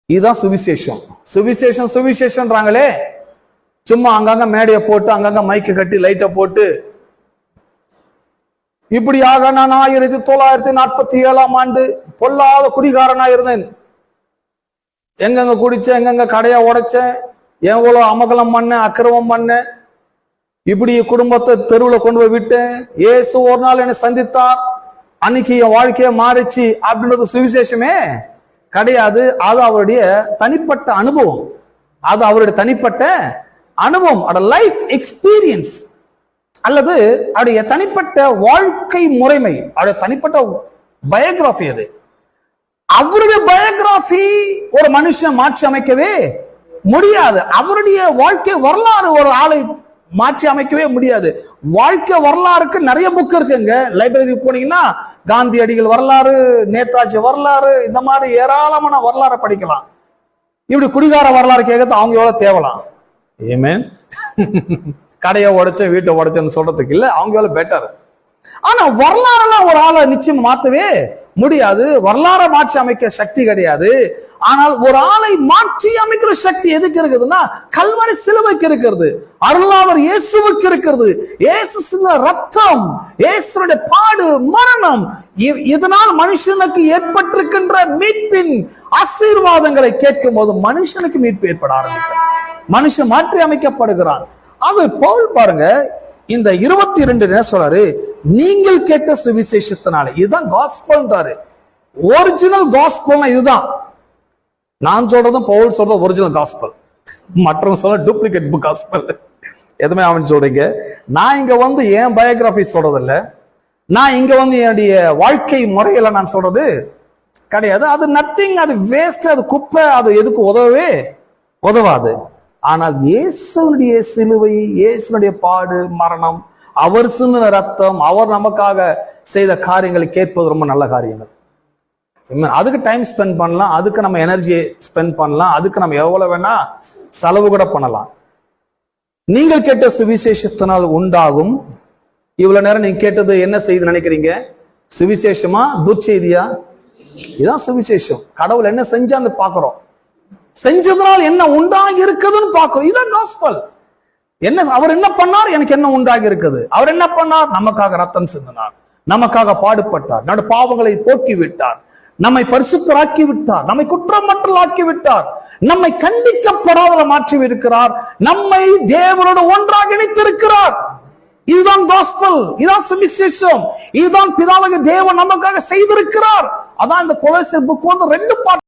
இதுதான் சுவிசேஷம். சுவிசேஷம் சுவிசேஷன்றாங்களே, சும்மா அங்கங்க மேடையை போட்டு அங்கங்க மைக்கு கட்டி லைட்டை போட்டு இப்படியாக நான் 1947 பொல்லாத குடிகாரனா இருந்தேன். எங்கெங்க குடிச்சேன், எங்கெங்க கடையா உடைச்சேன், எவ்வளவு அமகலம் பண்ண, அக்கிரமம் பண்ண, இப்படி குடும்பத்தை தெருவில் கொண்டு போய் விட்டேன். இயேசு ஒரு நாள் என்னை சந்தித்தார், அன்னைக்கு என் வாழ்க்கைய மாறிச்சு அப்படின்றது சுவிசேஷமே கிடையாது. அது அவருடைய தனிப்பட்ட அனுபவம். அது அவருடைய தனிப்பட்ட அனுபவம், லைஃப் எக்ஸ்பீரியன்ஸ், அல்லது அவருடைய தனிப்பட்ட வாழ்க்கை முறைமை, அவருடைய தனிப்பட்ட பயோகிராஃபி. அது அவருடைய பயோகிராஃபி ஒரு மனுஷன் மாற்றி அமைக்கவே முடியாது. அவருடைய வாழ்க்கை வரலாறு ஒரு ஆளை மாற்றி அமைக்கவே முடியாது. வாழ்க்கை வரலாறுக்கு நிறைய புக் இருக்குங்க. லைப்ரரி போனீங்கன்னா காந்தியடிகள் வரலாறு, நேதாஜி வரலாறு, இந்த மாதிரி ஏராளமான வரலாறு படிக்கலாம். இப்படி குடிகார வரலாறு கேட்கறது அவங்க எவ்வளவு தேவலாம். ஏமேன். கடையை உடைச்சேன், வீட்டை உடைச்சேன்னு சொல்றதுக்கு இல்ல, அவங்க எவ்வளவு பெட்டர். ஆனா வரலாறுலாம் ஒரு ஆளை நிச்சயம் மாற்றவே முடியாது. வரலாறை மாற்றி அமைக்க சக்தி கிடையாது. ஆனால் ஒரு ஆளை மாற்றி அமைக்கிற சக்தி எதுக்கு இருக்குதுன்னா கல்வாரி சிலுவைக்கு இருக்கிறது, அருளாளர் இயேசுவுக்கு இருக்கிறது. இயேசு ரத்தம், இயேசுடைய பாடு, மரணம், இதனால் மனுஷனுக்கு ஏற்பட்டிருக்கின்ற மீட்பின் ஆசீர்வாதங்களை கேட்கும் போது மனுஷனுக்கு மீட்பு ஏற்பட ஆரம்பிக்கும். மனுஷன் மாற்றி அமைக்கப்படுகிறான். ஆக பவுல் பாருங்க, இந்த 22 என்ன சொல்றாரு, நீங்கள் கேட்ட சுவிசேஷத்தினால. இதுதான் காஸ்பல்ன்றாரு. ஒரிஜினல் காஸ்பல்னா இதுதான். நான் சொல்றதும் பவுல் சொல்றது ஒரிஜினல் காஸ்பல், மற்றவங்க சொல்ற டூப்ளிகேட் புக் காஸ்பல். எதுவுமே அவன் சொல்றீங்க. நான் இங்க வந்து என் பயோகிராபி சொல்றது இல்ல, நான் இங்க வந்து என்னுடைய வாழ்க்கை முறையில நான் சொல்றது கிடையாது. அது நத்திங், அது வேஸ்ட், அது குப்பை, அது எதுக்கு உதவவே உதவாது. ஆனால் இயேசுடைய சிலுவை, இயேசுடைய பாடு, மரணம், அவர் சிந்தின ரத்தம், அவர் நமக்காக செய்த காரியங்களை கேட்பது ரொம்ப நல்ல காரியங்கள். அதுக்கு டைம் ஸ்பெண்ட் பண்ணலாம், அதுக்கு நம்ம எனர்ஜியை ஸ்பெண்ட் பண்ணலாம், அதுக்கு நம்ம எவ்வளவு வேணா செலவு கூட பண்ணலாம். நீங்கள் கேட்ட சுவிசேஷத்தினால் உண்டாகும். இவ்வளவு நேரம் நீங்க கேட்டது என்ன செய்து நினைக்கிறீங்க? சுவிசேஷமா துர்ச்செய்தியா? இதுதான் சுவிசேஷம். கடவுள் என்ன செஞ்சான்னு பாக்குறோம், செஞ்சதுனால் என்ன உண்டாகி இருக்குதுன்னு பார்க்கிறோம். இதான் காஸ்பல். என்ன அவர் என்ன பண்ணார், எனக்கு என்ன உண்டாகி இருக்குது. அவர் என்ன பண்ணார், நமக்காக ரத்தம் சிந்தினார், நமக்காக பாடுபட்டார், நம்முடைய பாவங்களை போக்கி விட்டார், நம்மை பரிசுத்தராக்கி விட்டார், நம்மை குற்றமற்றல் ஆக்கி விட்டார், நம்மை கண்டிக்கப்படாத மாற்றி இருக்கிறார், நம்மை தேவனோடு ஒன்றாக இணைத்திருக்கிறார். இதுதான் காஸ்பல், இதுதான் சுவிசேஷம், இதுதான் பிதாவாகிய தேவன் நமக்காக செய்திருக்கிறார். அதான் இந்த கொலோசியர் புக் வந்து 2 பார்ட்.